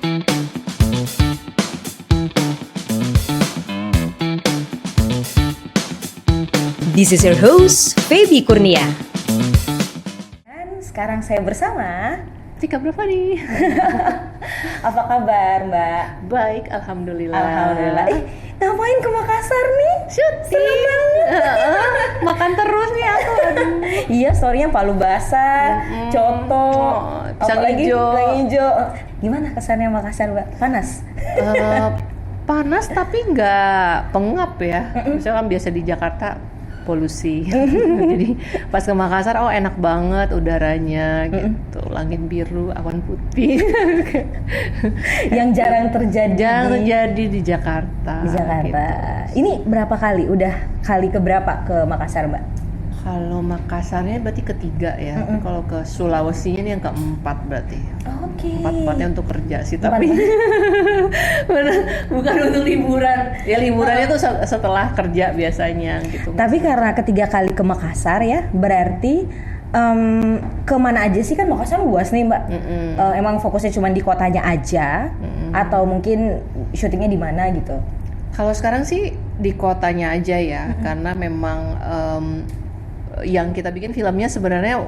This is your host, Feby Kurnia. Dan sekarang saya bersama Tika berapa nih? apa kabar Mbak? Baik, alhamdulillah. Alhamdulillah. Ngapain ke Makassar nih? Syuting. Makan terus nih aku. Iya, story-nya palu basah, coto, pisang hijau. Gimana kesannya Makassar, Mbak? Panas? Panas tapi nggak pengap ya. Misalnya kan biasa di Jakarta polusi. Jadi pas ke Makassar, oh enak banget udaranya gitu, langit biru, awan putih. Yang jarang terjadi di Jakarta. Di Jakarta. Gitu. Ini berapa kali? Udah kali keberapa ke Makassar, Mbak? Kalau Makassarnya berarti ketiga ya. Tapi kalau ke Sulawesinya ini yang keempat berarti. Oke. Empat-empatnya untuk kerja sih, tapi bukan untuk liburan. Ya liburannya tuh setelah kerja biasanya gitu. Tapi karena ketiga kali ke Makassar ya, berarti kemana aja sih? Kan Makassar luas nih Mbak. Emang fokusnya cuma di kotanya aja, atau mungkin syutingnya di mana gitu? Kalau sekarang sih di kotanya aja ya, karena memang yang kita bikin filmnya sebenarnya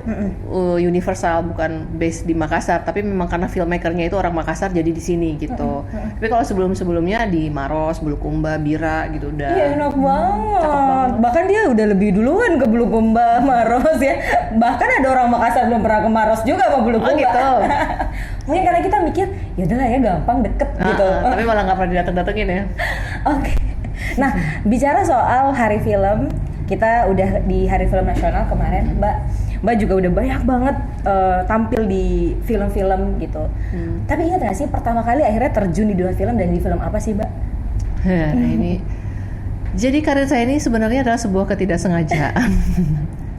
universal, bukan based di Makassar, tapi memang karena filmmakernya itu orang Makassar jadi di sini gitu. Tapi kalau sebelumnya di Maros, Bulukumba, Bira gitu udah. Iya enak banget. Bahkan dia udah lebih duluan ke Bulukumba, Maros ya. Bahkan ada orang Makassar belum pernah ke Maros juga sama Bulukumba. Oh gitu. Mungkin karena kita mikir ya udahlah ya gampang deket gitu. Tapi malah nggak pernah dateng-datengin ya. Oke. Nah bicara soal hari film. Kita udah di Hari Film Nasional kemarin, Mbak juga udah banyak banget tampil di film-film gitu. Tapi ingat gak sih pertama kali akhirnya terjun di dunia film, dan di film apa sih, Mbak? Ini jadi karir saya ini sebenarnya adalah sebuah ketidaksengajaan.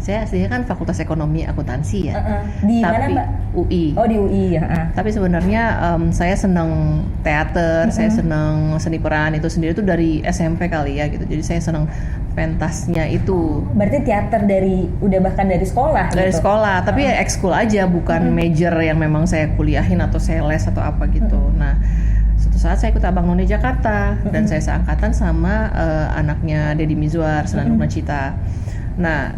Saya aslinya kan Fakultas Ekonomi Akuntansi ya. Di mana, tapi Mbak? UI. Oh di UI ya. Tapi sebenarnya saya senang teater, saya senang seni peran itu sendiri tuh dari SMP kali ya gitu. Jadi saya senang pentasnya itu. Berarti teater bahkan dari sekolah? Dari gitu? Sekolah, tapi ya ekskul aja, bukan major yang memang saya kuliahin atau saya les atau apa gitu. Nah, suatu saat saya ikut Abang None Jakarta dan saya seangkatan sama anaknya Deddy Mizwar, Senandung Nacita. Nah,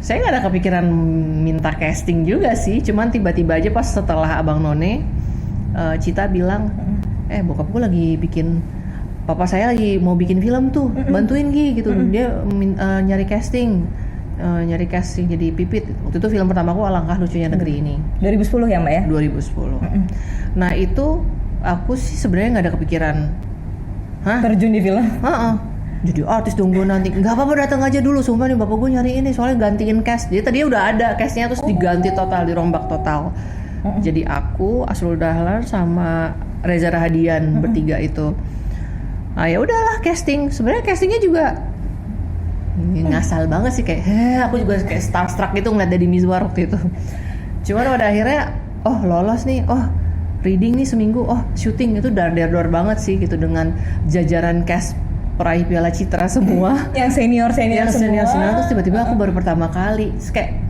saya nggak ada kepikiran minta casting juga sih, cuman tiba-tiba aja pas setelah Abang None, Cita bilang, bokap gue lagi papa saya lagi mau bikin film tuh, bantuin Gi gitu. Dia nyari casting jadi Pipit. Waktu itu film pertama aku Alangkah Lucunya Negeri Ini. 2010 ya Mbak ya? 2010. Nah itu aku sih sebenarnya nggak ada kepikiran, terjun di film? Jadi artis dong gue nanti. Nggak apa-apa, datang aja dulu. Sumpah nih bapak gue nyari ini, soalnya gantiin cast. Jadi tadi udah ada castnya, terus diganti total, dirombak total. Jadi aku, Asrul Dahlan sama Reza Rahadian bertiga itu. Ah ya udahlah casting. Sebenarnya castingnya juga ngasal banget sih, kayak aku juga kayak starstruck gitu ngeliat Deddy Mizwar waktu itu. Cuman pada akhirnya lolos nih, reading nih seminggu, syuting itu dar banget sih gitu, dengan jajaran cast peraih Piala Citra semua. Yang senior semua. Terus tiba-tiba aku baru pertama kali, terus kayak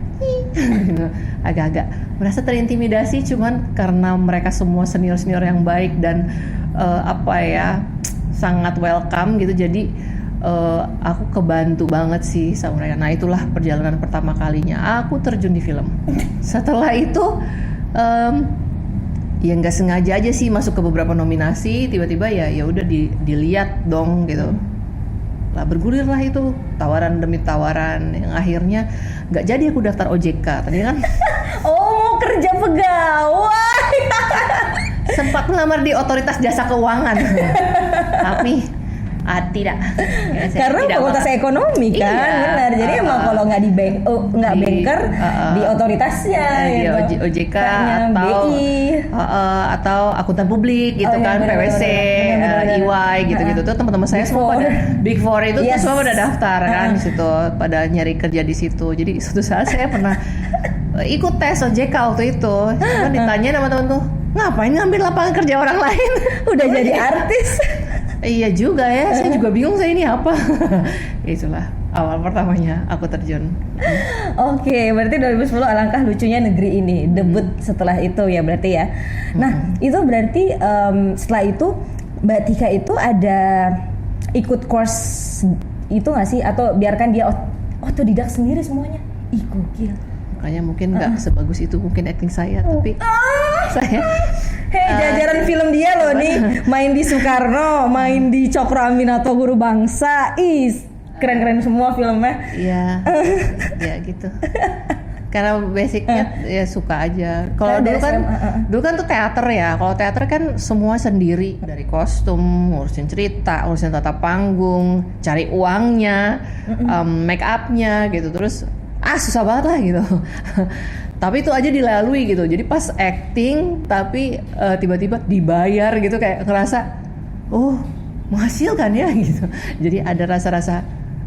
agak-agak merasa terintimidasi, cuman karena mereka semua senior yang baik dan sangat welcome gitu, jadi aku kebantu banget sih sama mereka. Nah itulah perjalanan pertama kalinya aku terjun di film. Setelah itu ya nggak sengaja aja sih masuk ke beberapa nominasi, tiba-tiba ya udah dilihat dong gitu. Lah bergulir lah itu, tawaran demi tawaran, yang akhirnya nggak jadi aku daftar OJK tadi kan. Mau kerja pegawai. Sempat melamar di Otoritas Jasa Keuangan, tapi tidak. Karena Fakultas Ekonomi kan, benar. Jadi emang kalau nggak di banker di otoritasnya, di OJK atau akuntan publik gitu kan, PwC, EY gitu-gitu tuh teman-teman saya semua pada Big Four itu tuh semua pada daftar kan di situ, pada nyari kerja di situ. Jadi suatu saat saya pernah ikut tes OJK waktu itu, cuma ditanya sama temanku, ngapain ngambil lapangan kerja orang lain? Udah jadi artis. Iya juga ya, saya juga bingung saya ini apa. Itulah awal pertamanya aku terjun. Oke, berarti 2010 alangkah lucunya negeri ini debut setelah itu ya berarti ya. Nah, itu berarti setelah itu Mbak Tika itu ada ikut course itu nggak sih? Atau biarkan dia otodidak sendiri semuanya? Ih, gokil. Makanya mungkin nggak sebagus itu mungkin acting saya, tapi saya jajaran film dia loh nih, main di Soekarno, main di Cokro Aminoto Guru Bangsa, keren-keren semua filmnya. Iya, ya gitu. Karena basicnya ya suka aja. Kalau dulu kan tuh teater ya. Kalau teater kan semua sendiri, dari kostum, ngurusin cerita, ngurusin tata panggung, cari uangnya, make upnya gitu. Terus susah banget lah gitu. Tapi itu aja dilalui gitu. Jadi pas acting tapi tiba-tiba dibayar gitu, kayak ngerasa menghasilkan ya gitu. Jadi ada rasa-rasa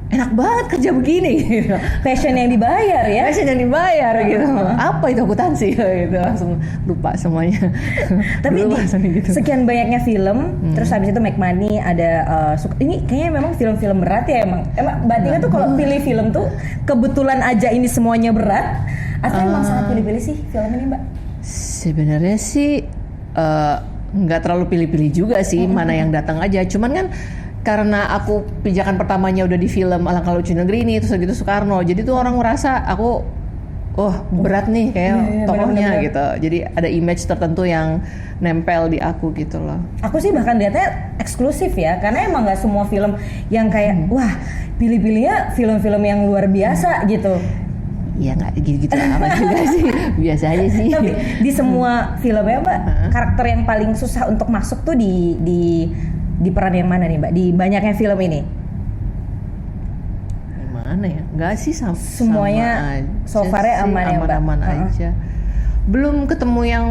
enak banget kerja begini gitu. Passion yang dibayar ya. Passion yang dibayar gitu. Apa itu akuntansi gitu, langsung lupa semuanya. Tapi gitu. Sekian banyaknya film, terus habis itu Make Money ada ini kayaknya memang film-film berat ya emang. Mbak Tika tuh kalau pilih film tuh kebetulan aja ini semuanya berat atau emang sangat pilih-pilih sih film ini, Mbak? Sebenarnya sih nggak terlalu pilih-pilih juga sih, mana yang datang aja. Cuman kan karena aku pijakan pertamanya udah di film Alangkah Lucu Negeri ini, terus gitu Soekarno, jadi tuh orang merasa aku berat nih kayak tokohnya bener. Gitu. Jadi ada image tertentu yang nempel di aku gitu loh. Aku sih bahkan lihatnya eksklusif ya, karena emang nggak semua film yang kayak wah pilih-pilihnya film-film yang luar biasa gitu. Ya nggak gitu amat juga sih, biasa aja sih. Tapi di semua filmnya Mbak, karakter yang paling susah untuk masuk tuh di peran yang mana nih Mbak? Di banyaknya film ini? Mana ya? Enggak sih semuanya so far-nya aman aja. Belum ketemu yang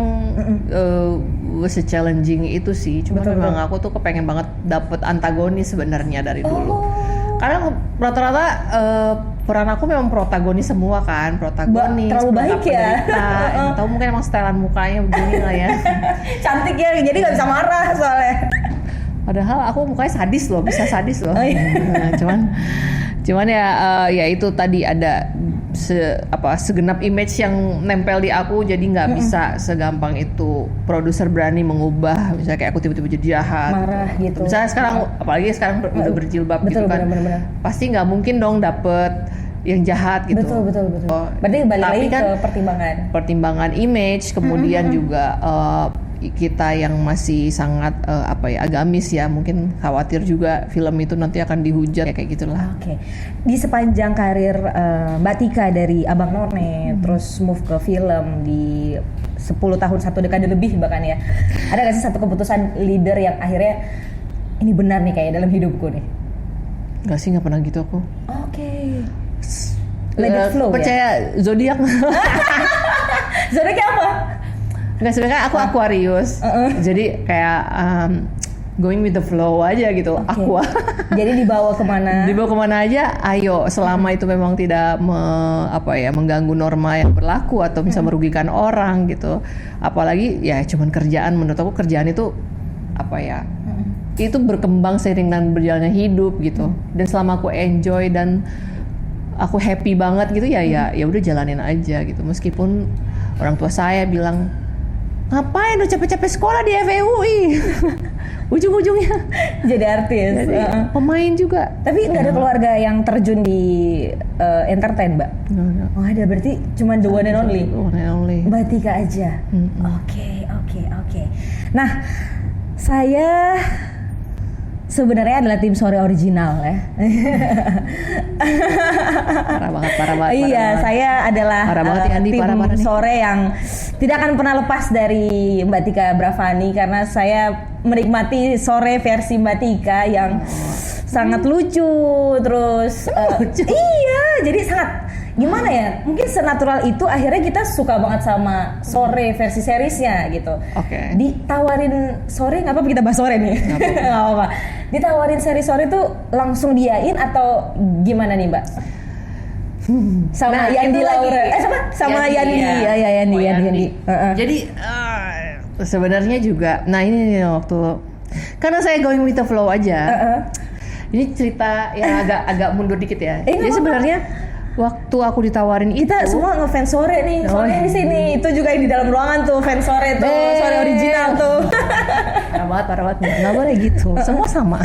se-challenging itu sih. Cuma memang aku tuh kepengen banget dapet antagonis sebenarnya dari dulu. Karena rata-rata peran aku memang protagonis semua kan, protagonis. Terlalu baik ya. Tahu mungkin emang stylean mukanya begini lah ya. Cantik ya, jadi nggak bisa marah soalnya. Padahal aku mukanya sadis loh, bisa sadis loh. Cuman ya itu tadi ada segenap image yang nempel di aku, jadi nggak bisa segampang itu produser berani mengubah. Misalnya kayak aku tiba-tiba jadi jahat, marah gitu. Misalnya sekarang, apalagi sekarang udah berjilbab gitu kan, bener. Pasti nggak mungkin dong dapet yang jahat gitu. Betul. Berarti balik lagi kan, ke pertimbangan image, kemudian juga kita yang masih sangat agamis ya, mungkin khawatir juga film itu nanti akan dihujat kayak gitulah. Oke. Di sepanjang karir Mbak Tika dari Abang None terus move ke film di 10 tahun, 1 dekade lebih bahkan ya, ada gak sih satu keputusan leader yang akhirnya ini benar nih kayak dalam hidupku nih? Gak sih, gak pernah gitu aku. Oke. Let it flow percaya ya? Zodiak. Zodiak apa? Nggak, sebenarnya aku Aquarius, jadi kayak going with the flow aja gitu. Aqua. Jadi dibawa kemana? Dibawa kemana aja, ayo. Selama itu memang tidak mengganggu norma yang berlaku atau bisa merugikan orang gitu. Apalagi ya cuman kerjaan. Menurut aku kerjaan itu itu berkembang seiring dengan berjalannya hidup gitu. Dan selama aku enjoy dan aku happy banget gitu ya udah jalanin aja gitu. Meskipun orang tua saya bilang, ngapain lu capek-capek sekolah di FEUI? Ujung-ujungnya jadi artis, jadi pemain juga. Tapi nggak ada keluarga yang terjun di entertain, Mbak? No. Ada, berarti cuma the one and only. Mbak Tika aja. Oke. Nah, saya sebenarnya adalah tim Sore original ya. Parah banget. Iya, saya adalah tim Sore yang tidak akan pernah lepas dari Mbak Tika Bravani, karena saya menikmati Sore versi Mbak Tika yang sangat lucu, terus iya, jadi sangat gimana ya? Mungkin senatural itu akhirnya kita suka banget sama Sore versi seriesnya gitu. Oke. Ditawarin Sore, nggak apa-apa kita bahas Sore nih. Nggak apa-apa. Ditawarin seri Sore tuh langsung diain atau gimana nih, Mbak? Sama Yandi Laura. Sama Yandi. Yandi. Jadi sebenarnya juga, nah ini waktu karena saya going with the flow aja. Ini cerita yang agak mundur dikit ya. Nggak Jadi apa-apa. sebenarnya waktu aku ditawarin Kita itu, semua ngefans sore nih, soalnya di sini itu juga yang di dalam ruangan tuh fans sore tuh, sore original tuh. parah banget, nggak boleh gitu, semua sama.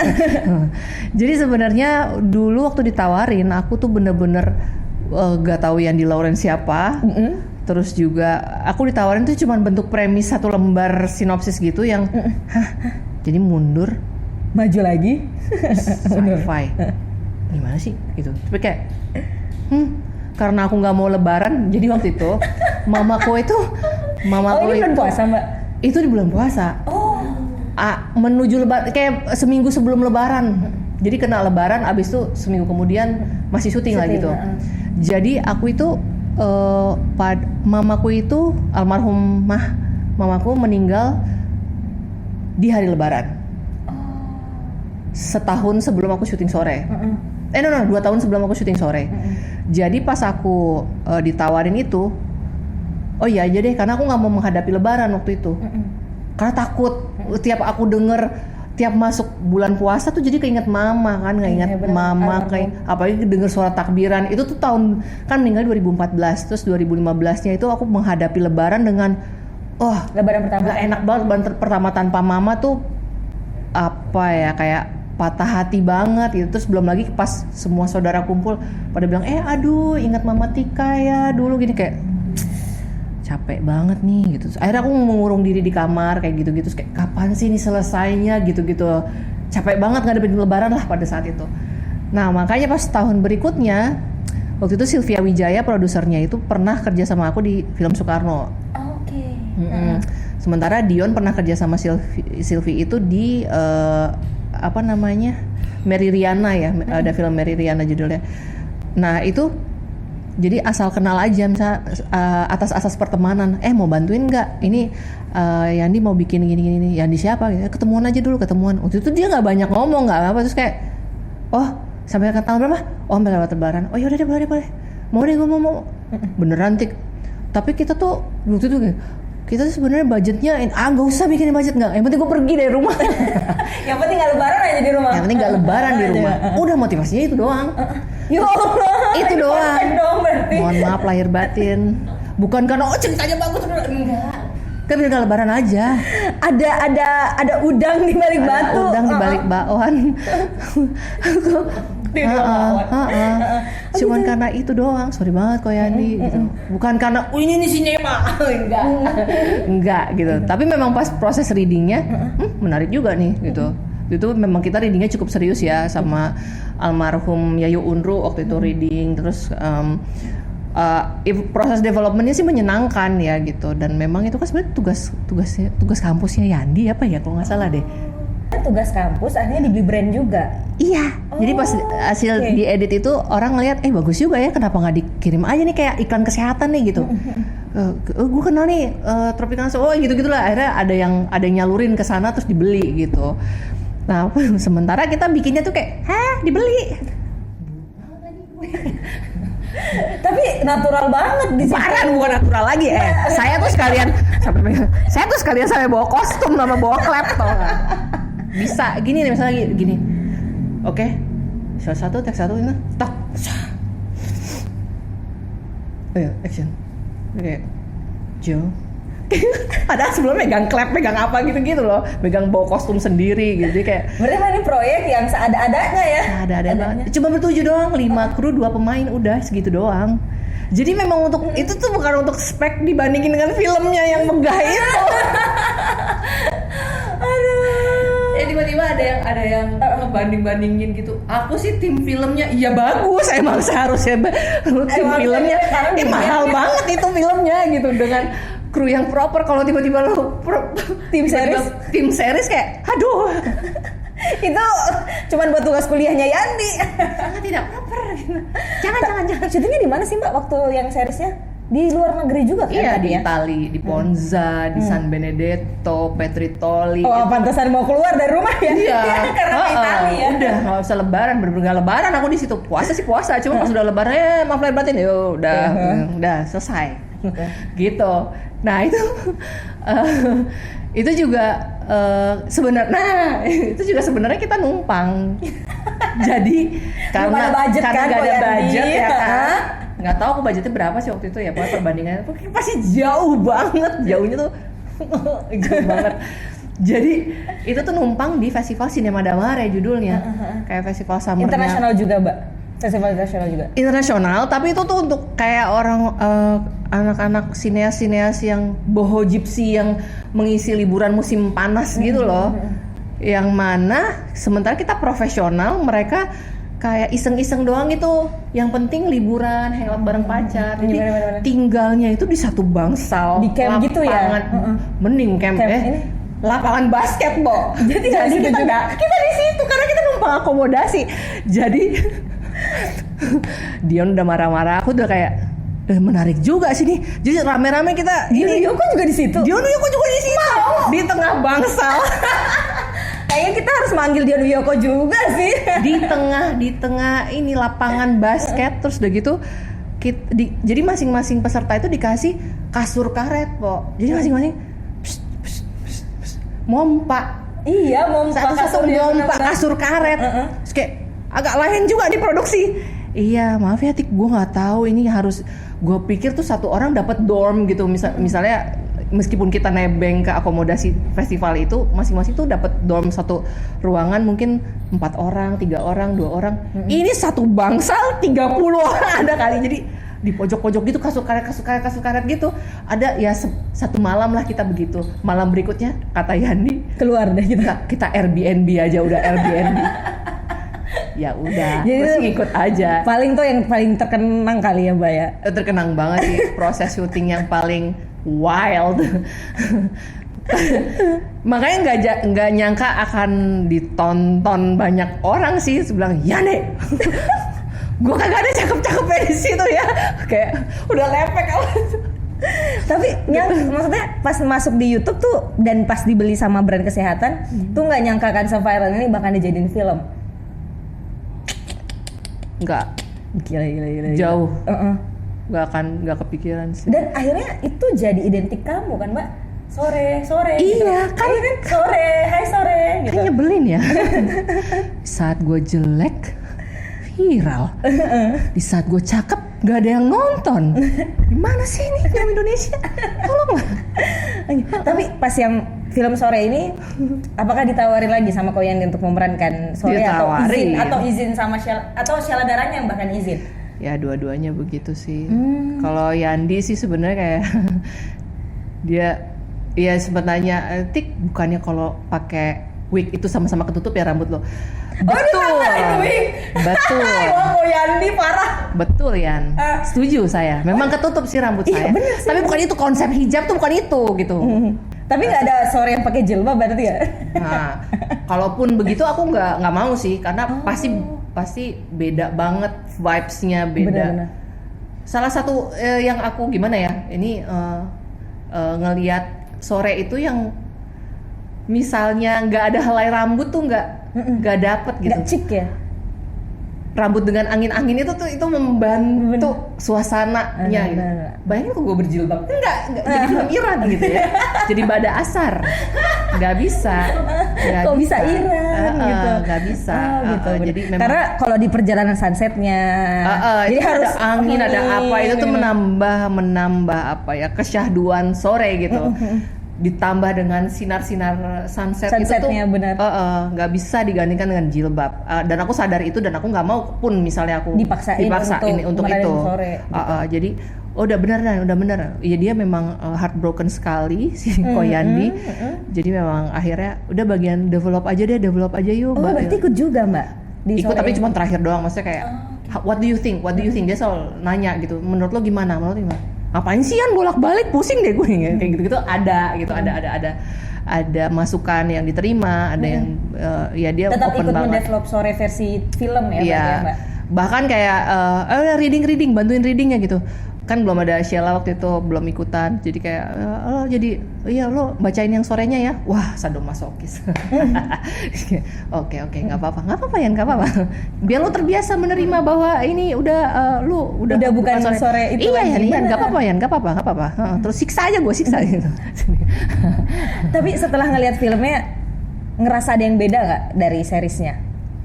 Jadi sebenarnya dulu waktu ditawarin, aku tuh bener-bener gak tahu Yandi Lawrence siapa. Terus juga aku ditawarin tuh cuman bentuk premis satu lembar sinopsis gitu yang, jadi mundur, Maju lagi. sci-fi, gimana sih gitu. Tapi kayak, karena aku nggak mau lebaran, jadi waktu itu mamaku ini bulan puasa Mbak? itu di bulan puasa. Menuju lebaran, kayak seminggu sebelum lebaran. Jadi kena lebaran, abis itu seminggu kemudian masih syuting lah gitu. Jadi aku itu mamaku itu mamaku meninggal di hari lebaran. Setahun sebelum aku syuting sore. 2 tahun sebelum aku syuting sore. Jadi pas aku ditawarin itu, oh iya aja deh, karena aku nggak mau menghadapi lebaran waktu itu. Karena takut tiap aku denger tiap masuk bulan puasa tuh jadi keinget mama kan, nggak ingat mama, kayak apalagi denger suara takbiran. Itu tuh tahun kan meninggal 2014, terus 2015-nya itu aku menghadapi lebaran dengan Lebaran pertama. gak enak banget. Lebaran pertama tanpa mama tuh apa ya, kayak patah hati banget gitu. Terus belum lagi pas semua saudara kumpul pada bilang aduh ingat mama Tika ya dulu gini, kayak capek banget nih gitu. Akhirnya aku mengurung diri di kamar kayak gitu-gitu, kayak kapan sih ini selesainya gitu-gitu. Capek banget ngadepin lebaran lah pada saat itu. Nah makanya pas tahun berikutnya, waktu itu Sylvia Wijaya produsernya itu pernah kerja sama aku di film Soekarno. Sementara Dion pernah kerja sama Sylvie itu di Mary Riana ya, ada film Mary Riana judulnya. Nah itu jadi asal kenal aja, misalnya atas asas pertemanan. Mau bantuin nggak? Ini Yandi mau bikin gini. Yandi siapa? Ketemuan aja dulu, ketemuan. Waktu itu dia nggak banyak ngomong, nggak apa. Terus kayak, sampai tanggal berapa? Sampai lewat lebaran. Oh yaudah deh, boleh. Mau deh, gue mau. Beneran Tik. Tapi kita tuh waktu itu kita tuh sebenarnya budgetnya nggak usah bikin budget, nggak. Yang penting gue pergi dari rumah. Yang penting nggak lebaran aja di rumah. Yang penting nggak lebaran di rumah. Udah motivasinya itu doang. Ya Allah, itu doang. Berarti. Mohon maaf lahir batin. Bukan karena ceritanya bagus, enggak. Kan biar nggak lebaran aja. Ada udang di balik batu. Udang di balik bakwan. Cuman karena itu doang. Sorry banget kok Yandi gitu. Bukan karena ini sinema. Enggak gitu. Tapi memang pas proses readingnya menarik juga nih gitu. Itu memang kita readingnya cukup serius ya sama almarhum Yayu Unru waktu itu reading. Terus proses developmentnya sih menyenangkan ya gitu. Dan memang itu kan sebenarnya tugas kampusnya Yandi apa ya kalau nggak salah deh. Tugas kampus akhirnya dibeli brand juga. Iya. Jadi pas hasil diedit itu orang ngeliat bagus juga ya, kenapa nggak dikirim aja nih kayak iklan kesehatan nih gitu. Gue kenal nih Tropical gitu-gitulah. Akhirnya ada yang nyalurin ke sana terus dibeli gitu. Nah, sementara kita bikinnya tuh kayak, dibeli. Tapi natural banget di situ. Parah, bukan natural lagi saya tuh sekalian sampai bawa kostum sama bawa klep tau gak? Bisa gini nih misalnya gini. Oke. Salah satu tag satu ini. Stop. Ayo, action. Oke. Joe. Padahal sebelumnya megang klep, megang apa gitu-gitu loh, megang bawa kostum sendiri gitu kayak. Berarti ini proyek yang seada-adanya ya? Ada banget. Cuma bertujuh doang, 5 kru, 2 pemain, udah segitu doang. Jadi memang untuk itu tuh bukan untuk spek dibandingin dengan filmnya yang megah itu. Tiba-tiba ada yang ngebanding-bandingin gitu. Aku sih tim filmnya iya bagus, emang seharusnya tim filmnya mahal banget itu filmnya gitu dengan kru yang proper. Kalau tiba-tiba lo tim series kayak aduh. Itu cuman buat tugas kuliahnya Yandi. Sangat tidak proper gitu. Jangan. Syutingnya di mana sih Mbak waktu yang seriesnya? Di luar negeri juga kan iya, tadi di ya? Itali, di Ponza, di San Benedetto, Petritoli. Pantesan mau keluar dari rumah ya? Iya. Karena di Itali ya. Udah nggak usah lebaran, bener-bener nggak lebaran aku di situ. Puasa sih puasa, cuma pas udah lebaran maaf lahir batin ya udah selesai. Gitu. Nah itu Itu juga sebenarnya itu juga sebenarnya kita numpang. Jadi karena ada budget kan, nggak ada budget ya kan. Hah? Nggak tahu aku budgetnya berapa sih waktu itu ya, pokoknya perbandingannya tuh pasti jauh banget, jauhnya tuh jauh banget. Jadi itu tuh numpang di festival Cinema Damare judulnya, kayak festival summernya. Internasional juga, Mbak. Festival internasional juga. Internasional, tapi itu tuh untuk kayak orang anak-anak sineas-sineas yang boho gypsy yang mengisi liburan musim panas gitu loh. Yang mana sementara kita profesional, mereka kayak iseng-iseng doang itu. Yang penting liburan, hangout bareng pacar. Jadi Bener. tinggalnya itu di satu bangsal. Di camp gitu ya? Mending camp ini? lapangan basket, Bo. Jadi situ kita juga. kita di situ karena kita numpang akomodasi. Jadi Dion udah marah-marah, aku udah kayak menarik juga sih nih. Jadi rame-rame kita Dion Wiyoko juga di situ. Dion Wiyoko juga di situ. Di tengah bangsal. Kayaknya kita harus manggil Dion Wiyoko juga sih. di tengah ini lapangan basket, terus udah gitu jadi masing-masing peserta itu dikasih kasur karet, Po. Jadi masing-masing mompa. Iya, Satu-satu mompa kasur karet. Terus kayak agak lain juga di produksi. Iya, maaf ya Tik, gue nggak tahu ini harus, gue pikir tuh satu orang dapat dorm gitu. Misalnya meskipun kita nebeng ke akomodasi festival itu, masing-masing tuh dapat dorm satu ruangan mungkin 4 orang, 3 orang, 2 orang. Ini satu bangsal 30 orang ada kali. Jadi di pojok-pojok gitu kasur karet gitu. Ada ya satu malam lah kita begitu. Malam berikutnya kata Yandi keluar deh kita Airbnb aja, udah Airbnb. Ya udah, terus ngikut aja. Paling tuh yang paling terkenang kali ya, Mbak ya. Terkenang banget sih proses syuting yang paling wild. Makanya nggak nyangka akan ditonton banyak orang sih. Sebilang ya nih, gue kagak ada cakep-cakepnya di situ ya. Kayak udah lepek amat. Tapi maksudnya pas masuk di YouTube tuh dan pas dibeli sama brand kesehatan tuh nggak nyangka kan se-viral ini bakal dijadiin film. Nggak, Gila. jauh. Nggak kepikiran sih. Dan akhirnya itu jadi identik kamu kan, Mbak? Sore iya gitu. kan sore, hai sore gitu. Kan nyebelin ya. Saat gue jelek viral, di saat gue cakep nggak ada yang nonton. Gimana sih ini film Indonesia? Tolonglah. Tapi pas yang film Sore ini, apakah ditawarin lagi sama Ko Yandi untuk memerankan Sore atau izin sama Sheila Dara yang bahkan izin? Ya dua-duanya begitu sih. Kalau Yandi sih sebenarnya kayak dia sempat nanya, Tik, bukannya kalau pakai wig itu sama-sama ketutup ya rambut lo? Betul. Betul. Wah, Ko Yandi parah. Betul Yan. Setuju saya. Memang ketutup sih rambut saya. Bener sih. Tapi bukan itu konsep hijab tuh, bukan itu gitu. Tapi nggak ada Sore yang pakai jilbab berarti ya? Nah, kalaupun begitu aku nggak mau sih, karena pasti beda banget vibes-nya, beda. Bener. Salah satu yang aku gimana ya, ini ngelihat Sore itu yang misalnya nggak ada helai rambut tuh nggak dapet gitu. Nggak chic ya? Rambut dengan angin-angin itu membantu suasananya gitu. Bayangin kok gue berjilbab, enggak jadi film Iran gitu ya. Jadi Bada Asar. Nggak bisa. Kok bisa Iran gitu. Nggak bisa. Gitu. Jadi memang, karena kalau di perjalanan sunsetnya jadi harus ada angin, ada apa itu tuh menambah apa ya, kesyahduan Sore gitu. Ditambah dengan sinar-sinar sunsetnya itu tuh benar. Nggak bisa digandingkan dengan jilbab. Dan aku sadar itu, dan aku nggak mau pun misalnya aku dipaksain untuk itu. Sore, gitu. Jadi udah bener. Ya dia memang heartbroken sekali si Ko Yandi. Jadi memang akhirnya udah bagian develop aja yuk. Oh, berarti ikut juga, Mbak? Ikut tapi cuma terakhir doang, maksudnya kayak what do you think? Dia selalu nanya gitu. Menurut lo gimana? Ngapain sih Yan bolak-balik, pusing deh gue kayak gitu-gitu. Ada gitu, ada masukan yang diterima, ada yang ya dia tetap open ikut banget. mendevelop Sore versi film ya, Iya. Mbak? Bahkan kayak reading, bantuin readingnya gitu. kan belum ada Sheila waktu itu, belum ikutan, jadi kayak lo jadi iya lo bacain yang sorenya ya, wah sadomasokis. Oke nggak apa-apa ya, nggak apa-apa, biar lo terbiasa menerima bahwa ini udah lu udah bukan sore itu iya lagi. ya nggak apa-apa. Terus siksa aja gue siksa gitu. Tapi setelah ngelihat filmnya ngerasa ada yang beda nggak dari seriesnya?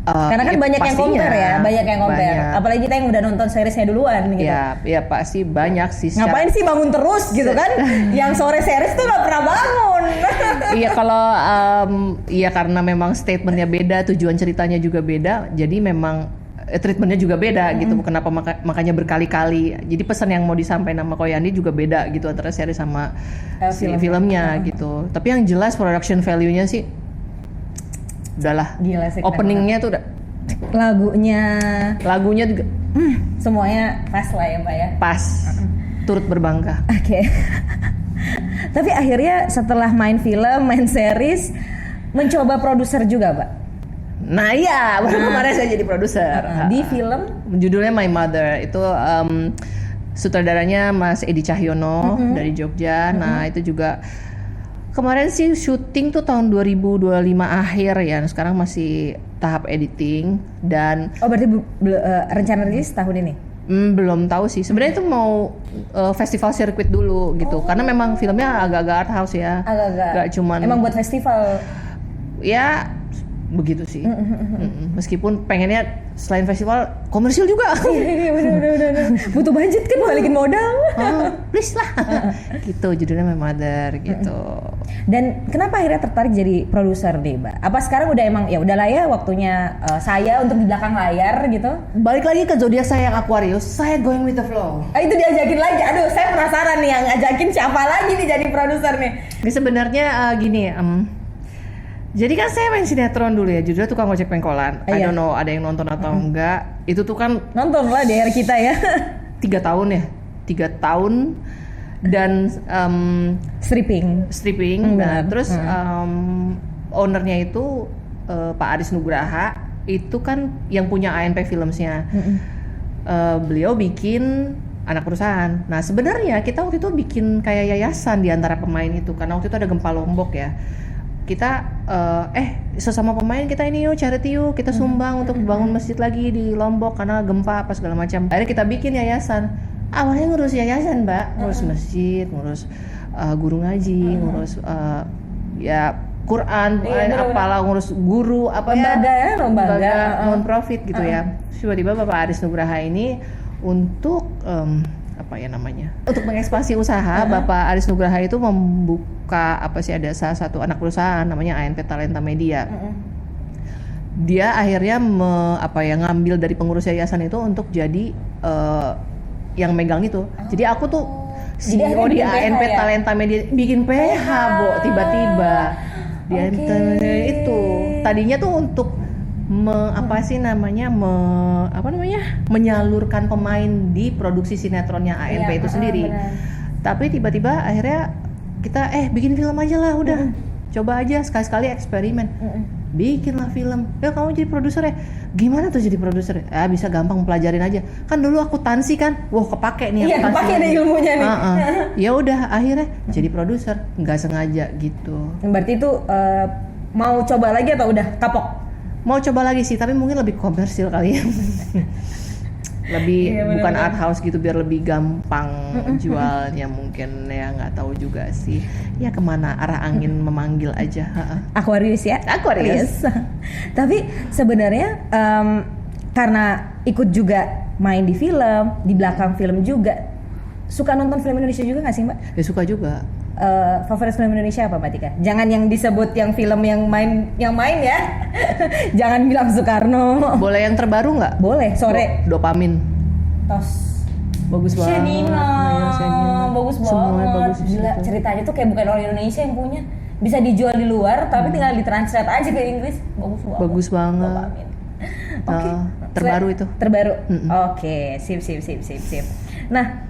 Karena kan banyak yang compare ya, banyak yang compare. Banyak. Apalagi kita yang udah nonton seriesnya duluan gitu. Ya pasti banyak sih. Ngapain sih bangun terus gitu kan? Yang sore series tuh nggak pernah bangun. Iya kalau iya karena memang statementnya beda, tujuan ceritanya juga beda, jadi memang treatmentnya juga beda gitu. Kenapa makanya berkali-kali. Jadi pesan yang mau disampaikan sama Koyandi juga beda gitu antara series sama filmnya gitu. Tapi yang jelas production value-nya sih udahlah. Gila sih. Openingnya tuh udah. Lagunya juga semuanya pas lah ya Mbak ya. Pas. Turut berbangga. Oke. Tapi akhirnya setelah main film, main series, mencoba produser juga Mbak. Nah iya, baru kemarin saya jadi produser. Di film? Judulnya My Mother. Itu sutradaranya Mas Edi Cahyono dari Jogja. Nah itu juga kemarin sih syuting tuh tahun 2025 akhir ya. Sekarang masih tahap editing dan. Oh berarti rencana rilis tahun ini? Belum tahu sih. Sebenarnya itu mau festival sirkuit dulu gitu. Karena memang filmnya agak-agak art house ya. Agak-agak. Gak cuman. Emang buat festival. Ya begitu sih. Meskipun pengennya selain festival komersil juga. Bener. Butuh budget kan balikin modal. Please lah. Gitu judulnya My Mother gitu. Dan kenapa akhirnya tertarik jadi produser nih Mbak? Apa sekarang udah emang ya udahlah ya waktunya saya untuk di belakang layar gitu? Balik lagi ke zodiak saya yang Aquarius, saya going with the flow. Itu diajakin lagi. Aduh, saya penasaran nih yang ngajakin siapa lagi nih jadi produser nih. Ini sebenarnya gini, jadi kan saya main sinetron dulu ya, judulnya Tukang Ojek Pengkolan. I don't know ada yang nonton atau enggak. Itu tuh kan nonton lah di era kita ya. 3 tahun ya, 3 tahun dan stripping. Nah, terus ownernya itu Pak Aris Nugraha itu kan yang punya ANP Filmsnya. Beliau bikin anak perusahaan. Nah sebenarnya kita waktu itu bikin kayak yayasan di antara pemain itu karena waktu itu ada gempa Lombok ya. Kita sesama pemain kita ini yuk charity yuk kita sumbang untuk bangun masjid lagi di Lombok karena gempa apa segala macam. Akhirnya kita bikin yayasan. Awalnya ngurus yayasan Mbak, ngurus masjid, ngurus guru ngaji, ngurus ya Quran, apalah ngurus guru apa lembaga non profit gitu ya. Tiba-tiba Bapak Aris Nugraha ini untuk untuk mengekspansi usaha, Bapak Aris Nugraha itu membuka ada salah satu anak perusahaan namanya ANP Talenta Media. Dia akhirnya ngambil dari pengurus yayasan itu untuk jadi yang megang itu. Jadi aku tuh CEO di ANP ya? Talenta Media bikin PH, Bo, tiba-tiba. Di ANP itu. Tadinya tuh untuk menyalurkan pemain di produksi sinetronnya ANP itu sendiri. Tapi tiba-tiba akhirnya kita bikin film aja lah udah. Coba aja sekali-sekali eksperimen. Bikinlah film. Ya kamu jadi produser ya. Gimana tuh jadi produser? Bisa gampang pelajarin aja. Kan dulu akuntansi kan. Wah, kepake nih akuntansi. Iya, kepake deh ilmunya nih. Ya udah akhirnya jadi produser, nggak sengaja gitu. Berarti itu mau coba lagi atau udah kapok? Mau coba lagi sih, tapi mungkin lebih komersil kali ya. Lebih bukan art house gitu biar lebih gampang jualnya mungkin ya, nggak tahu juga sih. Ya kemana arah angin memanggil aja. Aquarius ya. Aquarius. Tapi sebenarnya karena ikut juga main di film, di belakang film juga, suka nonton film Indonesia juga nggak sih Mbak? Ya suka juga. Favorit film Indonesia apa Mbak Tika? Jangan yang disebut yang film yang main ya. Jangan bilang Soekarno. Boleh yang terbaru nggak? Boleh. Sore. Dopamin. Tos. Bagus banget. Shenina. Bagus banget. Semuanya bagus. Gila, ceritanya tuh kayak bukan orang Indonesia yang punya. Bisa dijual di luar, tapi tinggal ditranslate aja ke Inggris. Bagus banget. Bagus banget. Dopamin. Oke. Terbaru itu. Terbaru. Oke. Sip. Nah.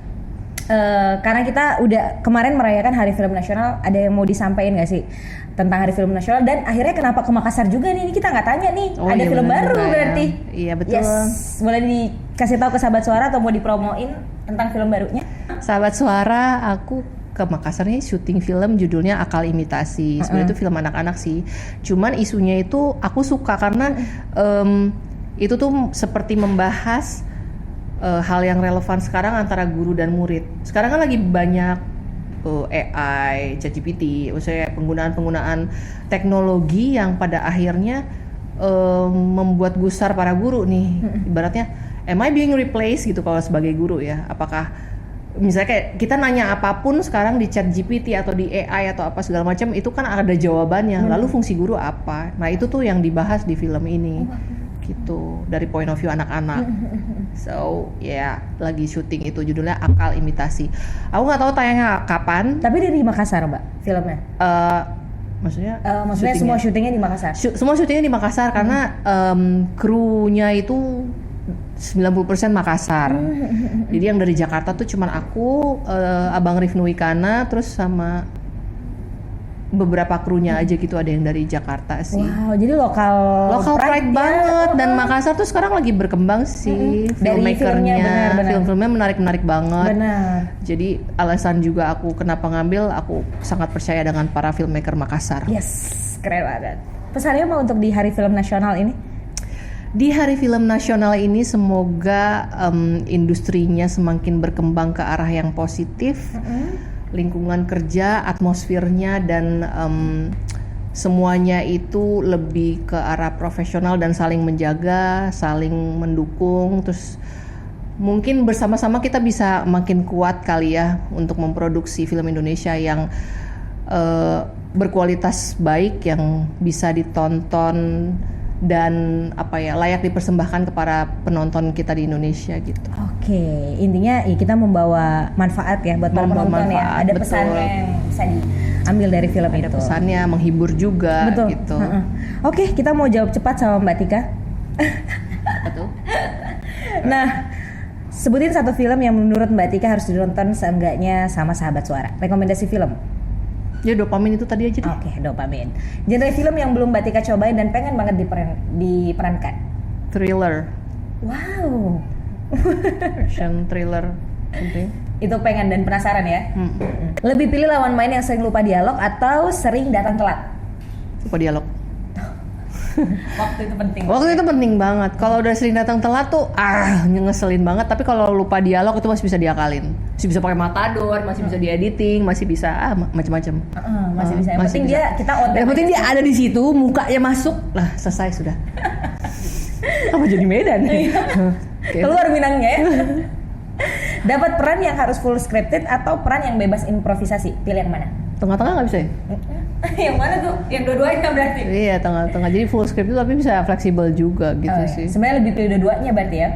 Karena kita udah kemarin merayakan Hari Film Nasional, ada yang mau disampaikan nggak sih tentang Hari Film Nasional dan akhirnya kenapa ke Makassar juga nih? Ini kita nggak tanya nih. Ada film baru berarti. Iya betul. Yes. Boleh dikasih tahu ke sahabat suara atau mau dipromoin tentang film barunya? Sahabat Suara, aku ke Makassar nih syuting film judulnya Akal Imitasi. Sebenarnya itu film anak-anak sih. Cuman isunya itu aku suka karena itu tuh seperti membahas hal yang relevan sekarang antara guru dan murid. Sekarang kan lagi banyak AI, ChatGPT, maksudnya penggunaan teknologi yang pada akhirnya membuat gusar para guru nih. Ibaratnya, am I being replaced gitu kalau sebagai guru ya? Apakah misalnya kayak kita nanya apapun sekarang di ChatGPT atau di AI atau apa segala macam itu kan ada jawabannya. Lalu fungsi guru apa? Nah itu tuh yang dibahas di film ini, gitu dari point of view anak-anak. So lagi syuting itu judulnya Akal Imitasi. Aku nggak tahu tayangnya kapan. Tapi dia di Makassar, Mbak, filmnya. Maksudnya semua syutingnya di Makassar. Semua syutingnya di Makassar karena krunya itu 90% Makassar. Jadi yang dari Jakarta tuh cuman aku, Abang Rifnu Wikana, terus sama beberapa krunya aja gitu, ada yang dari Jakarta sih. Wow, jadi lokal pride banget. Dan Makassar tuh sekarang lagi berkembang sih filmmakernya, film-filmnya menarik banget. Benar. Jadi alasan juga aku kenapa ngambil, aku sangat percaya dengan para filmmaker Makassar. Yes, keren banget. Pesannya apa untuk di Hari Film Nasional ini? Di Hari Film Nasional ini semoga industrinya semakin berkembang ke arah yang positif, lingkungan kerja, atmosfernya dan semuanya itu lebih ke arah profesional dan saling menjaga, saling mendukung. Terus mungkin bersama-sama kita bisa makin kuat kali ya untuk memproduksi film Indonesia yang berkualitas baik, yang bisa ditonton dan layak dipersembahkan kepada penonton kita di Indonesia gitu. Oke, intinya kita membawa manfaat ya buat para penonton ya. Ada pesan yang bisa diambil dari film itu. Ada pesannya, menghibur juga. Betul. Gitu. Oke, kita mau jawab cepat sama Mbak Tika. Betul. Nah, sebutin satu film yang menurut Mbak Tika harus ditonton seenggaknya sama Sahabat Suara. Rekomendasi film. Ya Dopamin itu tadi aja deh. Oke, Dopamin. Genre film yang belum Mbak Tika cobain dan pengen banget diperankan. Thriller. Wow. Action thriller. Itu pengen dan penasaran ya. Lebih pilih lawan main yang sering lupa dialog atau sering datang telat? Lupa dialog. Waktu itu penting. Waktu itu penting banget. Kalau udah sering datang telat tuh ngeselin banget. Tapi kalau lupa dialog itu masih bisa diakalin. Masih bisa pakai matador, masih bisa diediting, masih bisa macam-macam. Masih bisa. Yang penting dia kita on. Yang penting dia ada di situ, mukanya masuk, lah selesai sudah. Apa jadi Medan? Keluar Minangnya ya. Dapat peran yang harus full scripted atau peran yang bebas improvisasi? Pilih yang mana? Tengah-tengah nggak bisa ya? Yang mana tuh? Yang dua-duanya berarti? Iya, tengah-tengah. Jadi full script itu tapi bisa fleksibel juga gitu sih. Sebenarnya lebih pilih dua-duanya berarti ya?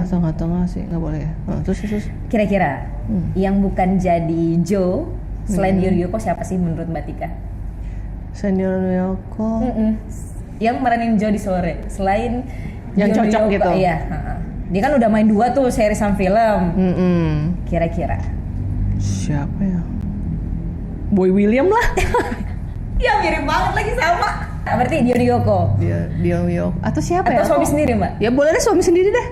Tengah-tengah sih nggak boleh ya. Terus. Kira-kira yang bukan jadi Joe selain Yuryoko siapa sih menurut Mbak Tika? Senior Yuryoko. Yang meranin Joe di Sore selain yang cocok gitu. Iya. Dia kan udah main 2 tuh series sama film. Kira-kira siapa ya? Boy William lah. Ya mirip banget lagi sama. Berarti Dion Yoko. Dion Yoko. Atau siapa ya? Atau suami sendiri, Mbak? Ya boleh deh suami sendiri deh.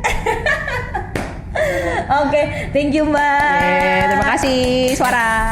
Oke, thank you Mbak. Terima kasih Suara.